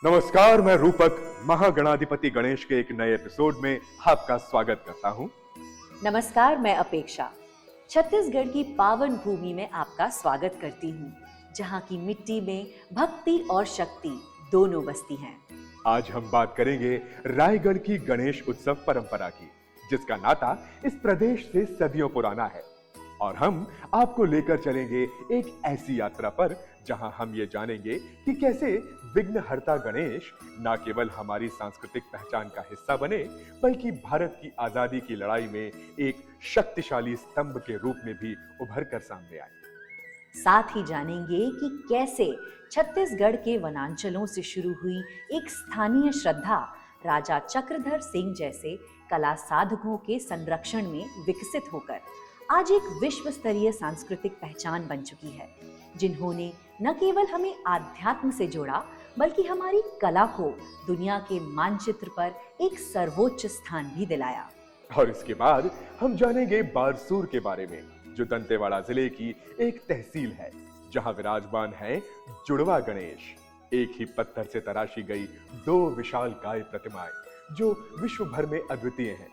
नमस्कार, मैं रूपक महागणाधिपति गणेश के एक नए एपिसोड में आपका स्वागत करता हूं। नमस्कार, मैं अपेक्षा छत्तीसगढ़ की पावन भूमि में आपका स्वागत करती हूँ, जहाँ की मिट्टी में भक्ति और शक्ति दोनों बसती हैं। आज हम बात करेंगे रायगढ़ की गणेश उत्सव परंपरा की, जिसका नाता इस प्रदेश से सदियों पुराना है। और हम आपको लेकर चलेंगे एक ऐसी यात्रा पर जहां हम ये जानेंगे कि कैसे विघ्नहर्ता गणेश न केवल हमारी सांस्कृतिक पहचान का हिस्सा बने, बल्कि भारत की आजादी की लड़ाई में एक शक्तिशाली स्तंभ के रूप में भी उभर कर सामने आए। साथ ही जानेंगे कि कैसे छत्तीसगढ़ के वनांचलों से शुरू हुई एक स्थानीय श्रद्धा राजा चक्रधर सिंह जैसे कला साधकों के संरक्षण में विकसित होकर आज एक विश्व स्तरीय सांस्कृतिक पहचान बन चुकी है, जिन्होंने न केवल हमें आध्यात्म से जोड़ा, बल्कि हमारी कला को दुनिया के मानचित्र पर एक सर्वोच्च स्थान भी दिलाया। और इसके बाद हम जानेंगे बारसूर के बारे में, जो दंतेवाड़ा जिले की एक तहसील है, जहां विराजमान है जुड़वा गणेश, एक ही पत्थर से तराशी गई दो विशालकाय प्रतिमाएं जो विश्व भर में अद्वितीय हैं।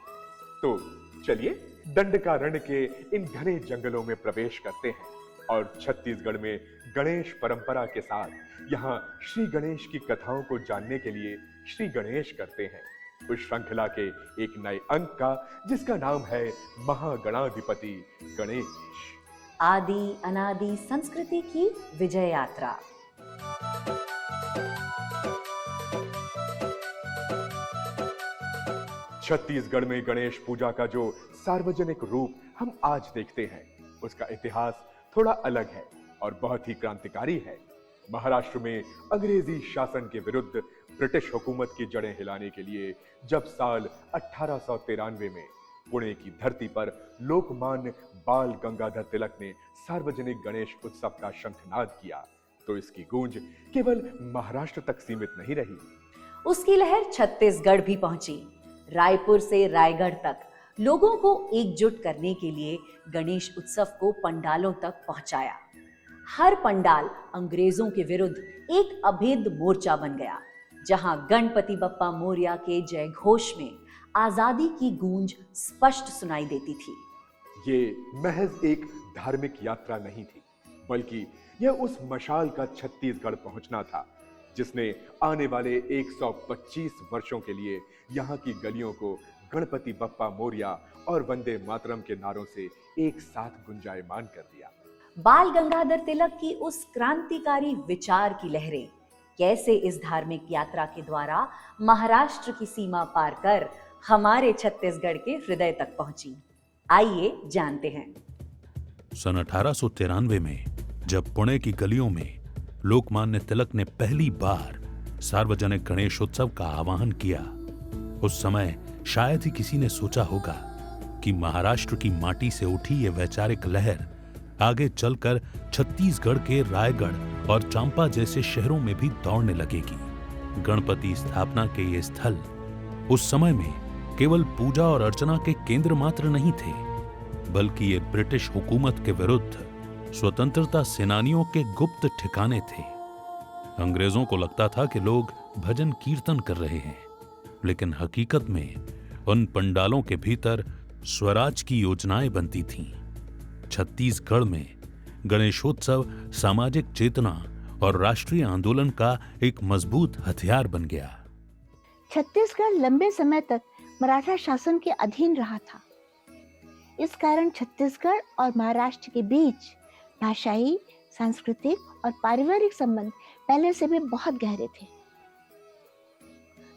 तो चलिए दंडकारण्य के इन घने जंगलों में प्रवेश करते हैं और छत्तीसगढ़ में गणेश परंपरा के साथ यहाँ श्री गणेश की कथाओं को जानने के लिए श्री गणेश करते हैं, उस श्रृंखला के एक नए अंक का, जिसका नाम है महागणाधिपति गणेश। आदि अनादि संस्कृति की विजय यात्रा। छत्तीसगढ़ में गणेश पूजा का जो सार्वजनिक रूप हम आज देखते हैं, उसका इतिहास थोड़ा अलग है और बहुत ही क्रांतिकारी है। महाराष्ट्र में अंग्रेजी शासन के विरुद्ध ब्रिटिश हुकूमत की जड़ें हिलाने के लिए जब साल 1893 में पुणे की धरती पर लोकमान्य बाल गंगाधर तिलक ने सार्वजनिक गणेश उत्सव का शंखनाद किया, तो इसकी गूंज केवल महाराष्ट्र तक सीमित नहीं रही। उसकी लहर छत्तीसगढ़ भी पहुंची। रायपुर से रायगढ़ तक लोगों को एकजुट करने के लिए गणेश उत्सव को पंडालों तक पहुंचाया। हर पंडाल अंग्रेजों के विरुद्ध एक अभेद्य मोर्चा बन गया, जहां गणपति बप्पा मोरया के जय घोष में आजादी की गूंज स्पष्ट सुनाई देती थी। ये महज एक धार्मिक यात्रा नहीं थी, बल्कि यह उस मशाल का छत्तीसगढ़ पहुंचना था, जिसने आने वाले 125 वर्षों के लिए यहाँ की गलियों को गणपति बप्पा मोरया और वंदे मातरम के नारों से एक साथ गुंजायमान कर दिया। बाल गंगाधर तिलक की उस क्रांतिकारी विचार की लहरें कैसे इस धार्मिक यात्रा के द्वारा महाराष्ट्र की सीमा पार कर हमारे छत्तीसगढ़ के हृदय तक पहुंची, आइए जानते हैं। सन 1893 में जब पुणे की गलियों में लोकमान्य तिलक ने पहली बार सार्वजनिक गणेश उत्सव का आह्वान किया, उस समय शायद ही किसी ने सोचा होगा कि महाराष्ट्र की माटी से उठी ये वैचारिक लहर आगे चलकर छत्तीसगढ़ के रायगढ़ और चांपा जैसे शहरों में भी दौड़ने लगेगी। गणपति स्थापना के ये स्थल उस समय में केवल पूजा और अर्चना के केंद्र मात्र नहीं थे, बल्कि ये ब्रिटिश हुकूमत के विरुद्ध स्वतंत्रता सेनानियों के गुप्त ठिकाने थे। अंग्रेजों को लगता था कि लोग भजन कीर्तन कर रहे हैं, लेकिन हकीकत में उन पंडालों के भीतर स्वराज की योजनाएं बनती थीं। छत्तीसगढ़ में गणेशोत्सव सामाजिक चेतना और राष्ट्रीय आंदोलन का एक मजबूत हथियार बन गया। छत्तीसगढ़ लंबे समय तक मराठा शासन के अधीन रहा था। इस कारण छत्तीसगढ़ और महाराष्ट्र के बीच भाषाई, सांस्कृतिक और पारिवारिक संबंध पहले से भी बहुत गहरे थे।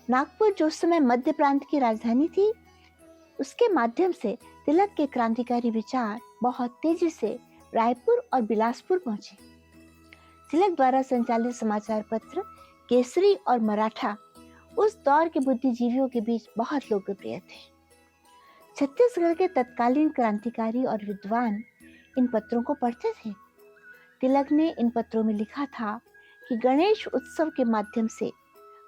नागपुर, जो उस समय मध्य प्रांत की राजधानी थी, उसके माध्यम से तिलक के क्रांतिकारी विचार बहुत तेजी से रायपुर और बिलासपुर पहुंचे। तिलक द्वारा संचालित समाचार पत्र केसरी और मराठा उस दौर के बुद्धिजीवियों के बीच बहुत लोकप्रिय थे। छत्तीसगढ़ के तत्कालीन क्रांतिकारी और विद्वान इन पत्रों को पढ़ते थे। तिलक ने इन पत्रों में लिखा था कि गणेश उत्सव के माध्यम से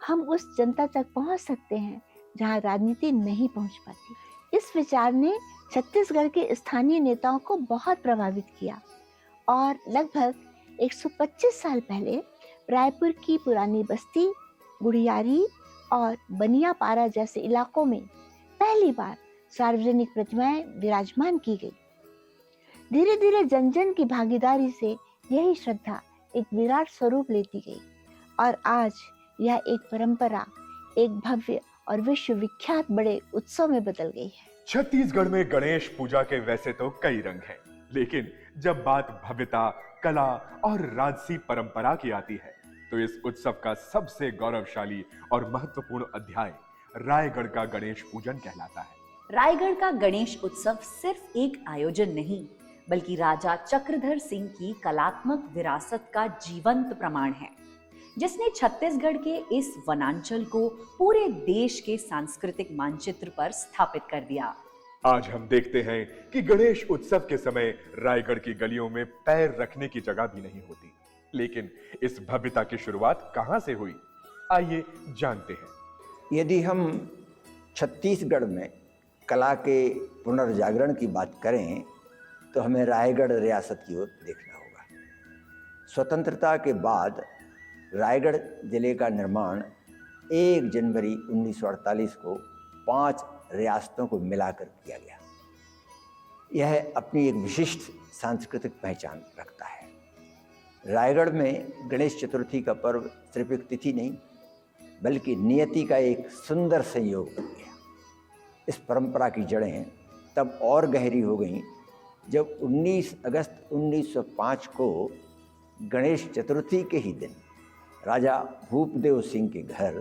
हम उस जनता तक पहुंच सकते हैं जहां राजनीति नहीं पहुंच पाती। इस विचार ने छत्तीसगढ़ के स्थानीय नेताओं को बहुत प्रभावित किया और लगभग 125 साल पहले रायपुर की पुरानी बस्ती गुड़ियारी और बनियापारा जैसे इलाकों में पहली बार सार्वजनिक प्रतिमाएं विराजमान की गई। धीरे धीरे जन जन की भागीदारी से यही श्रद्धा एक विराट स्वरूप लेती गई और आज यह एक परंपरा, एक भव्य और विश्व विख्यात बड़े उत्सव में बदल गई है। छत्तीसगढ़ में गणेश पूजा के वैसे तो कई रंग हैं, लेकिन जब बात भव्यता, कला और राजसी परंपरा की आती है तो इस उत्सव का सबसे गौरवशाली और महत्वपूर्ण अध्याय रायगढ़ का गणेश पूजन कहलाता है। रायगढ़ का गणेश उत्सव सिर्फ एक आयोजन नहीं, बल्कि राजा चक्रधर सिंह की कलात्मक विरासत का जीवंत प्रमाण है, जिसने छत्तीसगढ़ के इस वनांचल को पूरे देश के सांस्कृतिक मानचित्र पर स्थापित कर दिया। आज हम देखते हैं कि गणेश उत्सव के समय रायगढ़ की गलियों में पैर रखने की जगह भी नहीं होती। लेकिन इस भव्यता की शुरुआत कहां से हुई, आइए जानते हैं। यदि हम छत्तीसगढ़ में कला के पुनर्जागरण की बात करें तो हमें रायगढ़ रियासत की ओर देखना होगा। स्वतंत्रता के बाद रायगढ़ जिले का निर्माण 1 जनवरी 1948 को 5 रियासतों को मिलाकर किया गया। यह अपनी एक विशिष्ट सांस्कृतिक पहचान रखता है। रायगढ़ में गणेश चतुर्थी का पर्व सिर्फ एक तिथि नहीं, बल्कि नियति का एक सुंदर संयोग बन गया। इस परंपरा की जड़ें तब और गहरी हो गईं जब 19 अगस्त 1905 को गणेश चतुर्थी के ही दिन राजा भूपदेव सिंह के घर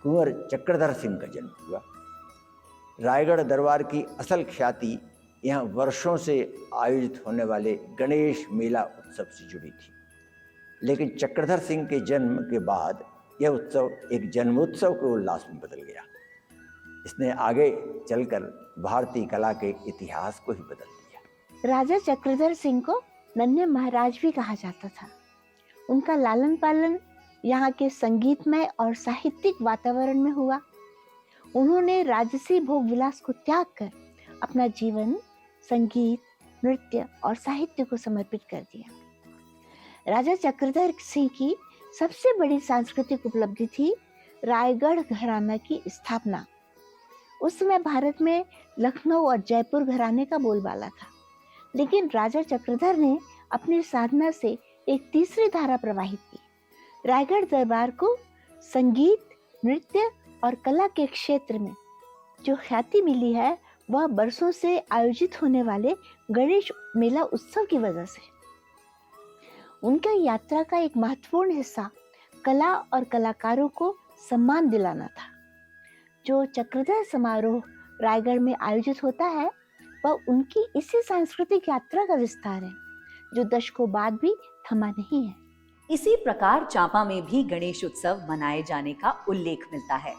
कुंवर चक्रधर सिंह का जन्म हुआ। रायगढ़ दरबार की असल ख्याति यहाँ वर्षों से आयोजित होने वाले गणेश मेला उत्सव से जुड़ी थी, लेकिन चक्रधर सिंह के जन्म के बाद यह उत्सव एक जन्मोत्सव के उल्लास में बदल गया। इसने आगे चलकर भारतीय कला के इतिहास को ही बदल दिया। राजा चक्रधर सिंह को नन्हे महाराज भी कहा जाता था। उनका लालन पालन यहाँ के संगीतमय और साहित्यिक वातावरण में हुआ। उन्होंने राजसी भोग विलास को त्याग कर अपना जीवन संगीत, नृत्य और साहित्य को समर्पित कर दिया। राजा चक्रधर सिंह की सबसे बड़ी सांस्कृतिक उपलब्धि थी रायगढ़ घराना की स्थापना। उस समय भारत में लखनऊ और जयपुर घराने का बोलबाला था, लेकिन राजा चक्रधर ने अपनी साधना से एक तीसरी धारा प्रवाहित की। रायगढ़ दरबार को संगीत, नृत्य और कला के क्षेत्र में जो ख्याति मिली है वह बरसों से आयोजित होने वाले गणेश मेला उत्सव की वजह से। उनका यात्रा का एक महत्वपूर्ण हिस्सा कला और कलाकारों को सम्मान दिलाना था। जो चक्रधर समारोह रायगढ़ में आयोजित होता है वह उनकी इसी सांस्कृतिक यात्रा का विस्तार है, जो दशकों बाद भी थमा नहीं है। इसी प्रकार चांपा में भी गणेश उत्सव मनाए जाने का उल्लेख मिलता है।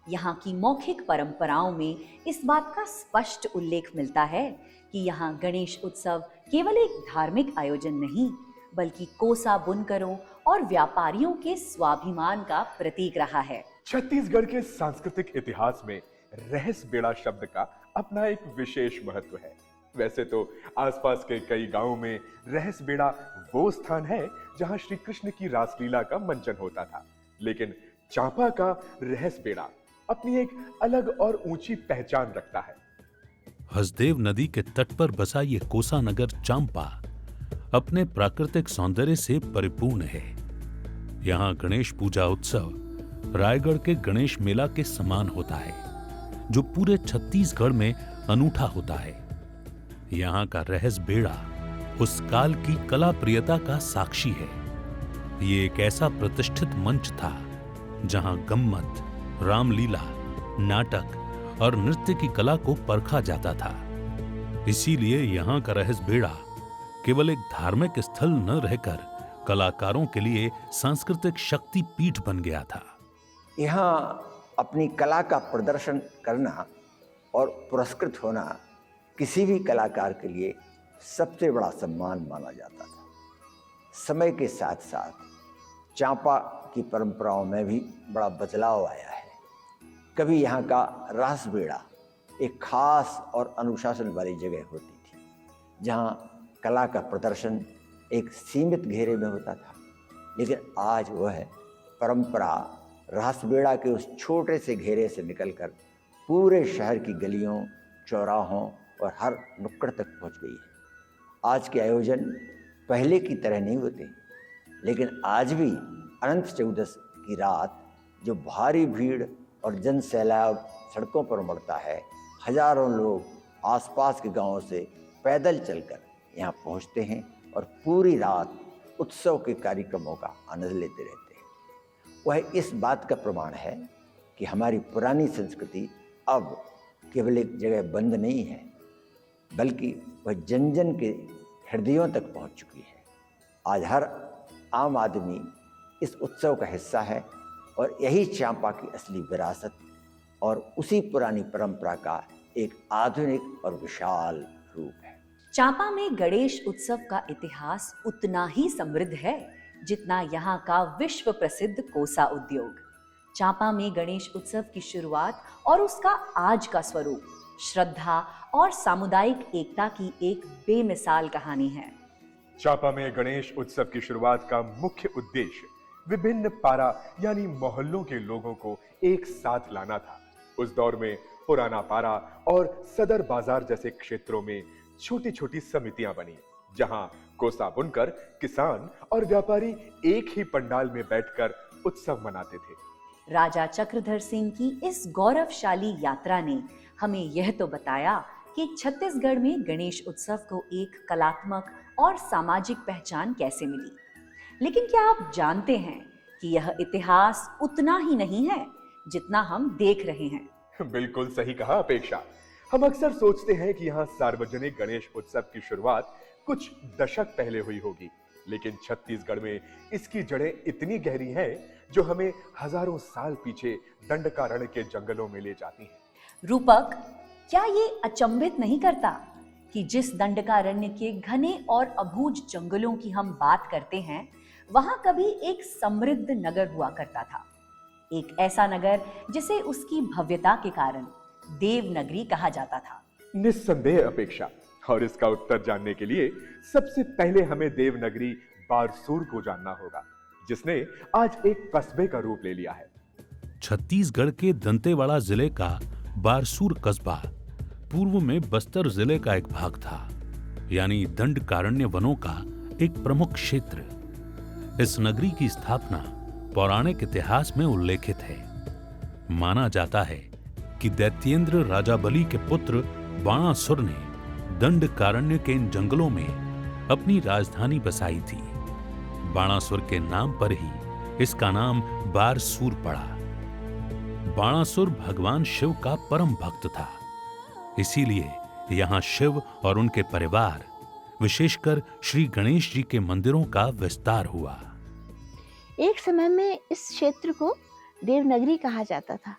यहाँ की मौखिक परंपराओं में इस बात का स्पष्ट उल्लेख मिलता है कि यहाँ गणेश उत्सव केवल एक धार्मिक आयोजन नहीं, बल्कि कोसा बुनकरों और व्यापारियों के स्वाभिमान का प्रतीक रहा है। छत्तीसगढ़ के सांस्कृतिक इतिहास में रहस बेड़ा शब्द का अपना एक विशेष महत्व है। वैसे तो आसपास के कई गांवों में रहस बेड़ा वो स्थान है जहां श्री कृष्ण की रासलीला का मंचन होता था, लेकिन चांपा का रहस बेड़ा अपनी एक अलग और ऊंची पहचान रखता है। हसदेव नदी के तट पर बसा ये कोसा नगर चांपा अपने प्राकृतिक सौंदर्य से परिपूर्ण है। यहाँ गणेश पूजा उत्सव रायगढ़ के गणेश मेला के समान होता है, जो पूरे छत्तीसगढ़ में अनूठा होता है। यहाँ का रहस बेड़ा उस काल की कला प्रियता का साक्षी है। ये एक ऐसा प्रतिष्ठित मंच था जहाँ गम्मत, रामलीला, नाटक और नृत्य की कला को परखा जाता था। इसीलिए यहाँ का रहस बेड़ा केवल एक धार्मिक स्थल न रहकर कलाकारों के लिए सांस्कृतिक शक्ति पीठ बन गया था। यहाँ अपनी कला का प्रदर्शन करना और पुरस्कृत होना किसी भी कलाकार के लिए सबसे बड़ा सम्मान माना जाता था। समय के साथ साथ चांपा की परंपराओं में भी बड़ा बदलाव आया है। कभी यहाँ का रास बेड़ा एक खास और अनुशासन वाली जगह होती थी, जहाँ कला का प्रदर्शन एक सीमित घेरे में होता था, लेकिन आज वह परंपरा रासबेड़ा के उस छोटे से घेरे से निकलकर पूरे शहर की गलियों, चौराहों और हर नुक्कड़ तक पहुंच गई है। आज के आयोजन पहले की तरह नहीं होते, लेकिन आज भी अनंत चतुर्दश की रात जो भारी भीड़ और जन सैलाब सड़कों पर उमड़ता है, हजारों लोग आसपास के गांवों से पैदल चलकर यहाँ पहुँचते हैं और पूरी रात उत्सव के कार्यक्रमों का आनंद लेते रहते हैं। वह इस बात का प्रमाण है कि हमारी पुरानी संस्कृति अब केवल एक जगह बंद नहीं है, बल्कि वह जन जन के हृदयों तक पहुंच चुकी है। आज हर आम आदमी इस उत्सव का हिस्सा है और यही चांपा की असली विरासत और उसी पुरानी परंपरा का एक आधुनिक और विशाल रूप है। चांपा में गणेश उत्सव का इतिहास उतना ही समृद्ध है जितना यहाँ का विश्व प्रसिद्ध कोसा उद्योग। चांपा में गणेश उत्सव की शुरुआत और उसका आज का स्वरूप श्रद्धा और सामुदायिक एकता की एक बेमिसाल कहानी है। चांपा में गणेश उत्सव की शुरुआत का मुख्य उद्देश्य विभिन्न पारा यानी मोहल्लों के लोगों को एक साथ लाना था। उस दौर में पुराना पारा और सदर बाजार जैसे क्षेत्रों में छोटी छोटी समितियां बनी, जहां कोसा बुनकर किसान और व्यापारी एक ही पंडाल में बैठकर उत्सव मनाते थे। राजा चक्रधर सिंह की इस गौरवशाली यात्रा ने हमें यह तो बताया कि छत्तीसगढ़ में गणेश उत्सव को एक कलात्मक और सामाजिक पहचान कैसे मिली। लेकिन क्या आप जानते हैं कि यह इतिहास उतना ही नहीं है जितना हम देख रहे हैं? बिल्कुल सही कहा अपेक्षा। हम अक्सर सोचते हैं कि यहाँ सार्वजनिक गणेश उत्सव की शुरुआत कुछ दशक पहले हुई होगी, लेकिन छत्तीसगढ़ में इसकी जड़ें इतनी गहरी हैं जो हमें हजारों साल पीछे दंडकारण्य के जंगलों में ले जाती हैं। रूपक, क्या ये अचंभित नहीं करता कि जिस दंडकारण्य के घने और अबूझ जंगलों की हम बात करते हैं, वहां कभी एक समृद्ध नगर हुआ करता था। एक ऐसा नगर जिसे उसकी भव्यता के कारण देवनगरी कहा जाता था। निस्संदेह अपेक्षा, और इसका उत्तर जानने के लिए सबसे पहले हमें देवनगरी बारसूर को जानना होगा, जिसने आज एक कस्बे का रूप ले लिया है। छत्तीसगढ़ के दंतेवाड़ा जिले का बारसूर कस्बा पूर्व में बस्तर जिले का एक भाग था, यानी दंडकारण्य वनों का एक प्रमुख क्षेत्र। इस नगरी की स्थापना पौराणिक इतिहास में उल्लेखित है। माना जाता है कि दैत्येंद्र राजा बलि के पुत्र बाणासुर ने दंडकारण्य के इन जंगलों में अपनी राजधानी बसाई थी। बाणासुर के नाम पर ही इसका नाम बारसूर पड़ा। बाणासुर भगवान शिव का परम भक्त था, इसीलिए यहाँ शिव और उनके परिवार, विशेषकर श्री गणेश जी के मंदिरों का विस्तार हुआ। एक समय में इस क्षेत्र को देवनगरी कहा जाता था,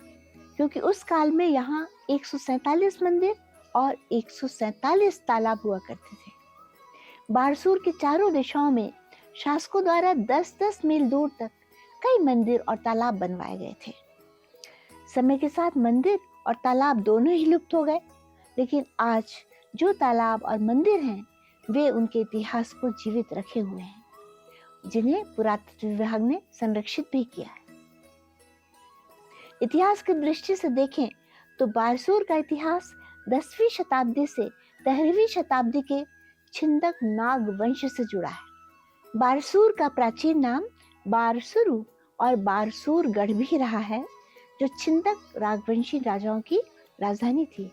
क्योंकि उस काल में यहाँ 147 मंदिर और 147 तालाब हुआ करते थे। बारसूर के चारों दिशाओं में शासकों द्वारा 10-10 मील दूर तक कई मंदिर और तालाब बनवाए गए थे। समय के साथ मंदिर और तालाब दोनों ही लुप्त हो गए, लेकिन आज जो तालाब और मंदिर हैं, वे उनके इतिहास को जीवित रखे हुए हैं, जिन्हें पुरातत्व विभाग ने संरक्षित भी किया है। इतिहास की दृष्टि से देखें तो बारसूर का इतिहास 10वीं शताब्दी से 13वीं शताब्दी के छिंदक नाग वंश से जुड़ा है। बारसूर का प्राचीन नाम बारसुरु और बारसूरगढ़ भी रहा है, जो छिंदक नागवंशी राजाओं की राजधानी थी।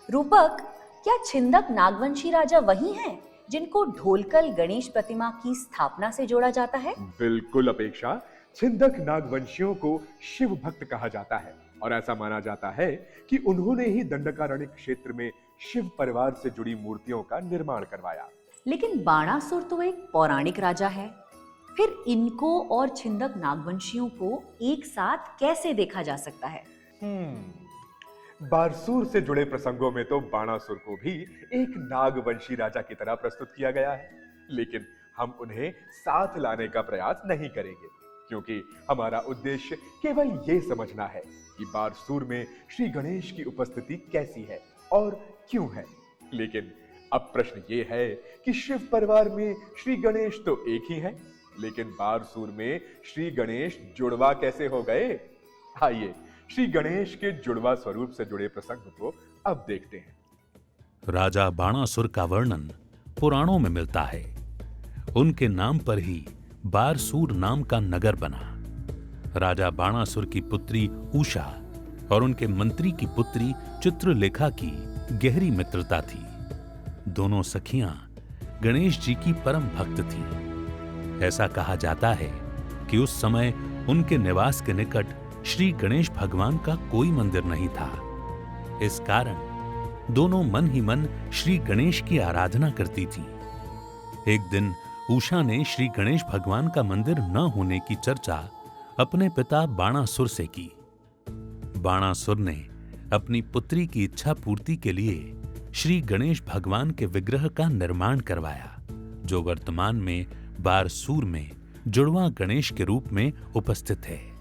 रूपक, क्या छिंदक नागवंशी राजा वही हैं जिनको ढोलकल गणेश प्रतिमा की स्थापना से जोड़ा जाता है? बिल्कुल अपेक्षा, छिंदक नागवंशियों को शिव भक्त कहा जाता है और ऐसा माना जाता है कि उन्होंने ही दंडकारण्य क्षेत्र में शिव परिवार से जुड़ी मूर्तियों का निर्माण करवाया। लेकिन बाणासुर तो एक पौराणिक राजा है, फिर इनको और छिंदक नागवंशियों को एक साथ कैसे देखा जा सकता है? बारसूर से जुड़े प्रसंगों में तो बाणासुर को भी एक नागवंशी राजा की तरह प्रस्तुत किया गया है, लेकिन हम उन्हें साथ लाने का प्रयास नहीं करेंगे, क्योंकि हमारा उद्देश्य केवल ये समझना है कि बारसूर में श्री गणेश की उपस्थिति कैसी है और क्यों है। लेकिन अब प्रश्न ये है कि शिव परिवार में श्री गणेश तो एक ही है, लेकिन बारसूर में श्री गणेश जुड़वा कैसे हो गए? आइए श्री गणेश के जुड़वा स्वरूप से जुड़े प्रसंग को अब देखते हैं। राजा बाणासुर का वर्णन पुराणों में मिलता है। उनके नाम पर ही बारसूर नाम का नगर बना। राजा बाणासुर की पुत्री उषा और उनके मंत्री की पुत्री चित्रलेखा की गहरी मित्रता थी। दोनों सखियां गणेश जी की परम भक्त थीं। ऐसा कहा जाता है कि उस समय उनके निवास के निकट श्री गणेश भगवान का कोई मंदिर नहीं था। इस कारण दोनों मन ही मन श्री गणेश की आराधना करती थीं। एक दिन उषा ने श्री गणेश भगवान का मंदिर न होने की चर्चा अपने पिता बाणासुर से की। बाणासुर ने अपनी पुत्री की इच्छा पूर्ति के लिए श्री गणेश भगवान के विग्रह का निर्माण करवाया, जो वर्तमान में बारसूर में जुड़वा गणेश के रूप में उपस्थित है।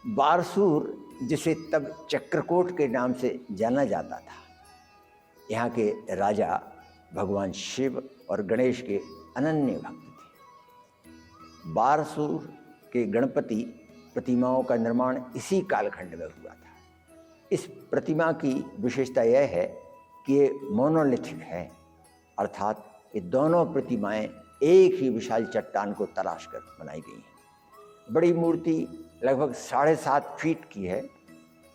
बारसूर, जिसे तब चक्रकोट के नाम से जाना जाता था, यहाँ के राजा भगवान शिव और गणेश के अनन्य भक्त थे। बारसूर के गणपति प्रतिमाओं का निर्माण इसी कालखंड में हुआ था। इस प्रतिमा की विशेषता यह है कि ये मोनोलिथिक है, अर्थात ये दोनों प्रतिमाएं एक ही विशाल चट्टान को तराश कर बनाई गई हैं। बड़ी मूर्ति लगभग 7.5 फीट की है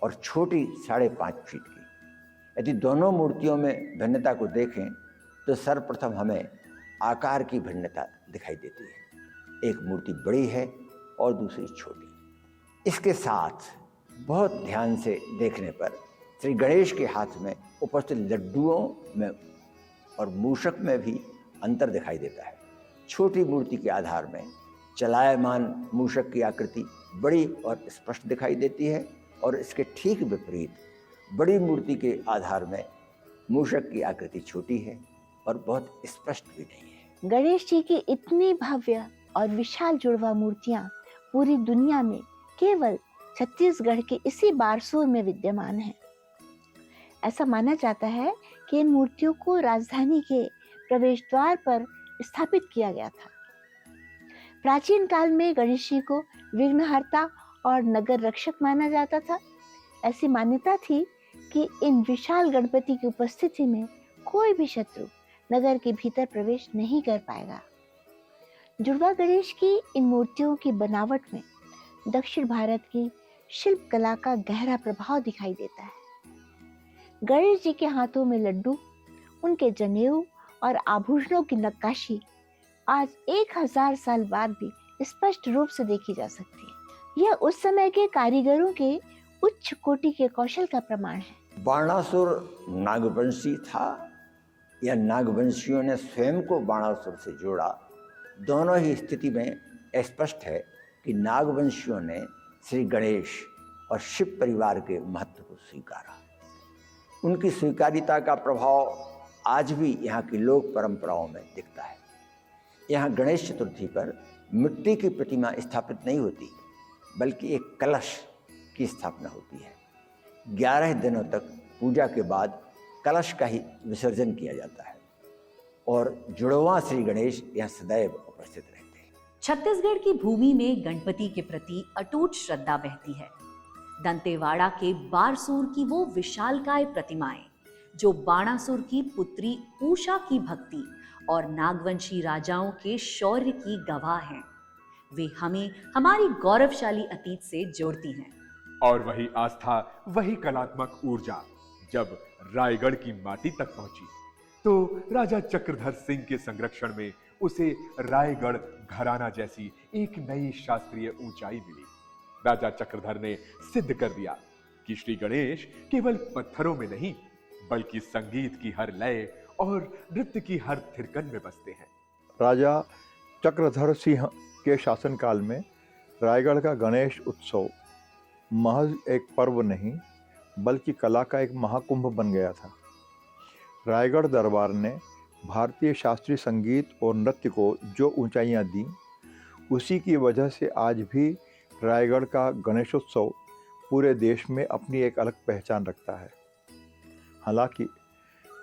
और छोटी 5.5 फीट की। यदि दोनों मूर्तियों में भिन्नता को देखें तो सर्वप्रथम हमें आकार की भिन्नता दिखाई देती है। एक मूर्ति बड़ी है और दूसरी छोटी। इसके साथ बहुत ध्यान से देखने पर श्री गणेश के हाथ में उपस्थित लड्डुओं में और मूषक में भी अंतर दिखाई देता है। छोटी मूर्ति के आधार में चलायमान मूषक की आकृति बड़ी और स्पष्ट दिखाई देती है और इसके ठीक विपरीत बड़ी मूर्ति के आधार में मूषक की आकृति छोटी है और बहुत स्पष्ट भी नहीं है। गणेश जी की इतनी भव्य और विशाल जुड़वा मूर्तियां पूरी दुनिया में केवल छत्तीसगढ़ के इसी बारसूर में विद्यमान है। ऐसा माना जाता है कि इन मूर्तियों को राजधानी के प्रवेश द्वार पर स्थापित किया गया था। प्राचीन काल में गणेश जी को विघ्नहर्ता और नगर रक्षक माना जाता था। ऐसी मान्यता थी कि इन विशाल गणपति की उपस्थिति में कोई भी शत्रु नगर के भीतर प्रवेश नहीं कर पाएगा। जुड़वा गणेश की इन मूर्तियों की बनावट में दक्षिण भारत की शिल्प कला का गहरा प्रभाव दिखाई देता है। गणेश जी के हाथों में लड्डू, उनके जनेऊ और आभूषणों की नक्काशी आज 1000 साल बाद भी स्पष्ट रूप से देखी जा सकती है। यह उस समय के कारीगरों के उच्च कोटि के कौशल का प्रमाण है। बाणासुर नागवंशी था या नागवंशियों ने स्वयं को बाणासुर से जोड़ा, दोनों ही स्थिति में स्पष्ट है कि नागवंशियों ने श्री गणेश और शिव परिवार के महत्व को स्वीकारा। उनकी स्वीकारिता का प्रभाव आज भी यहाँ की लोक परंपराओं में दिखता है। यहाँ गणेश चतुर्थी पर मिट्टी की प्रतिमा स्थापित नहीं होती, बल्कि एक कलश की स्थापना होती है। 11 दिनों तक पूजा के बाद कलश का ही विसर्जन किया जाता है और जुड़वा श्री गणेश यहाँ सदैव उपस्थित रहते हैं। छत्तीसगढ़ की भूमि में गणपति के प्रति अटूट श्रद्धा बहती है। दंतेवाड़ा के बारसूर की वो विशालकाय प्रतिमाएं जो बाणासुर की पुत्री उषा की भक्ति और नागवंशी राजाओं के शौर्य की गवाह हैं, वे हमें हमारी गौरवशाली अतीत से जोड़ती हैं। और वही आस्था, वही कलात्मक ऊर्जा जब रायगढ़ की माटी तक पहुंची तो राजा चक्रधर सिंह के संरक्षण में उसे रायगढ़ घराना जैसी एक नई शास्त्रीय ऊंचाई मिली। राजा चक्रधर ने सिद्ध कर दिया कि श्री गणेश केवल पत्थरों में नहीं, बल्कि संगीत की हर लय और नृत्य की हर थिरकन में बसते हैं। राजा चक्रधर सिंह के शासनकाल में रायगढ़ का गणेश उत्सव महज एक पर्व नहीं, बल्कि कला का एक महाकुंभ बन गया था। रायगढ़ दरबार ने भारतीय शास्त्रीय संगीत और नृत्य को जो ऊंचाइयां दी, उसी की वजह से आज भी रायगढ़ का गणेशोत्सव पूरे देश में अपनी एक अलग पहचान रखता है। हालांकि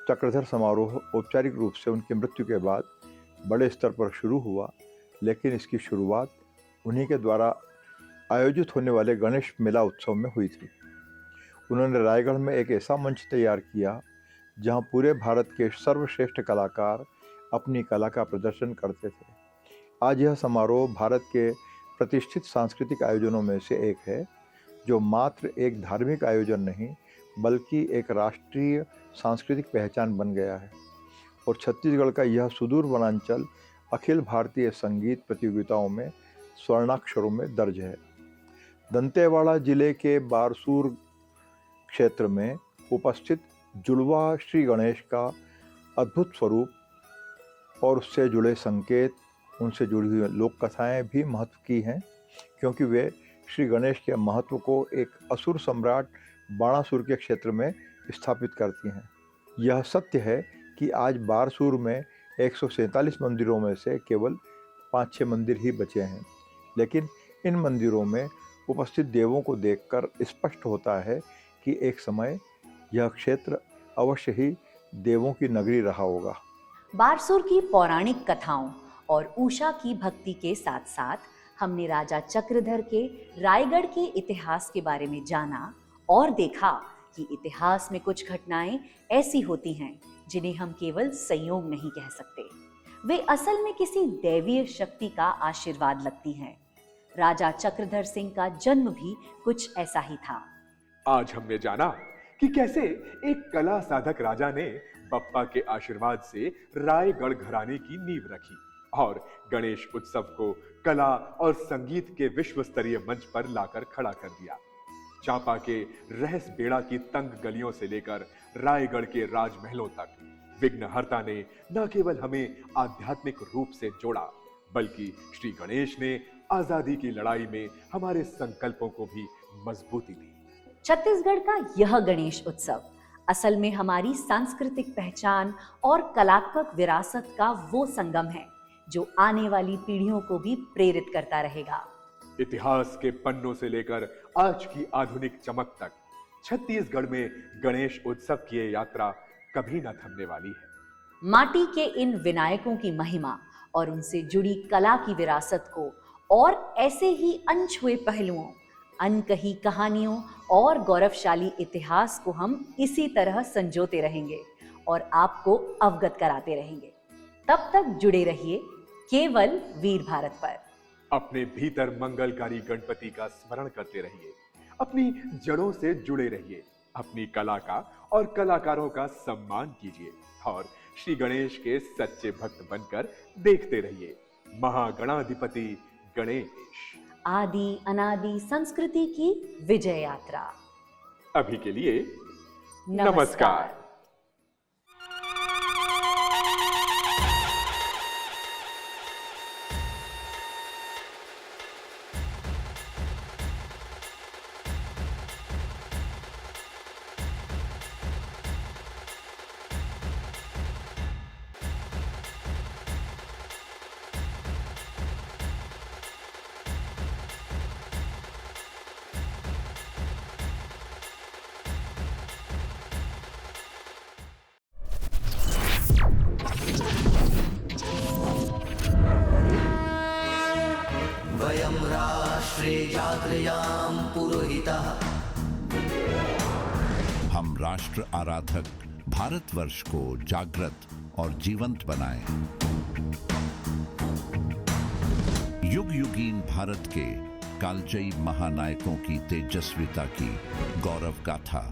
चक्रधर समारोह औपचारिक रूप से उनकी मृत्यु के बाद बड़े स्तर पर शुरू हुआ, लेकिन इसकी शुरुआत उन्हीं के द्वारा आयोजित होने वाले गणेश मेला उत्सव में हुई थी। उन्होंने रायगढ़ में एक ऐसा मंच तैयार किया जहां पूरे भारत के सर्वश्रेष्ठ कलाकार अपनी कला का प्रदर्शन करते थे। आज यह समारोह भारत के प्रतिष्ठित सांस्कृतिक आयोजनों में से एक है, जो मात्र एक धार्मिक आयोजन नहीं बल्कि एक राष्ट्रीय सांस्कृतिक पहचान बन गया है। और छत्तीसगढ़ का यह सुदूर वनांचल अखिल भारतीय संगीत प्रतियोगिताओं में स्वर्णाक्षरों में दर्ज है। दंतेवाड़ा जिले के बारसूर क्षेत्र में उपस्थित जुड़वा श्री गणेश का अद्भुत स्वरूप और उससे जुड़े संकेत, उनसे जुड़ी हुई लोक कथाएं भी महत्व की हैं, क्योंकि वे श्री गणेश के महत्व को एक असुर सम्राट बाणासुर के क्षेत्र में स्थापित करती हैं। यह सत्य है कि आज बारसूर में 147 मंदिरों में से केवल 5-6 मंदिर ही बचे हैं, लेकिन इन मंदिरों में उपस्थित देवों को देखकर स्पष्ट होता है कि एक समय यह क्षेत्र अवश्य ही देवों की नगरी रहा होगा। बारसूर की पौराणिक कथाओं और उषा की भक्ति के साथ साथ हमने राजा चक्रधर के रायगढ़ के इतिहास के बारे में जाना और देखा कि इतिहास में कुछ घटनाएं ऐसी होती हैं जिन्हें हम केवल संयोग नहीं कह सकते, वे असल में किसी दैवीय शक्ति का आशीर्वाद लगती हैं। राजा चक्रधर सिंह का जन्म भी कुछ ऐसा ही था। आज हमने जाना कि कैसे एक कला साधक राजा ने बप्पा के आशीर्वाद से रायगढ़ घराने की नींव रखी और गणेश उत्सव को कला और संगीत के विश्व स्तरीय मंच पर लाकर खड़ा कर दिया। चांपा के रहस बेड़ा की तंग गलियों से लेकर रायगढ़ के राजमहलों तक विघ्नहर्ता ने न केवल हमें आध्यात्मिक रूप से जोड़ा, बल्कि श्री गणेश ने आजादी की लड़ाई में हमारे संकल्पों को भी मजबूती दी। छत्तीसगढ़ का यह गणेश उत्सव असल में हमारी सांस्कृतिक पहचान और कलात्मक विरासत का वो संगम है जो आने वाली पीढ़ियों को भी प्रेरित करता रहेगा। इतिहास के पन्नों से लेकर आज की आधुनिक चमक तक छत्तीसगढ़ में गणेश उत्सव की ये यात्रा कभी न थमने वाली है। माटी के इन विनायकों की महिमा और उनसे जुड़ी कला की विरासत को और ऐसे ही अनछुए पहलुओं, अनकही कहानियों और गौरवशाली इतिहास को हम इसी तरह संजोते रहेंगे और आपको अवगत कराते रहेंगे। तब तक जुड़े रहिए केवल वीर भारत पर। अपने भीतर मंगलकारी गणपति का स्मरण करते रहिए, अपनी जड़ों से जुड़े रहिए, अपनी कला का और कलाकारों का सम्मान कीजिए और श्री गणेश के सच्चे भक्त बनकर देखते रहिए महागणाधिपति गणेश, आदि अनादि संस्कृति की विजय यात्रा। अभी के लिए नमस्कार। वयं राष्ट्रे जागृयाम पुरोहितः। हम राष्ट्र आराधक भारतवर्ष को जागृत और जीवंत बनाएं। युग युगीन भारत के कालजयी महानायकों की तेजस्विता की गौरव गाथा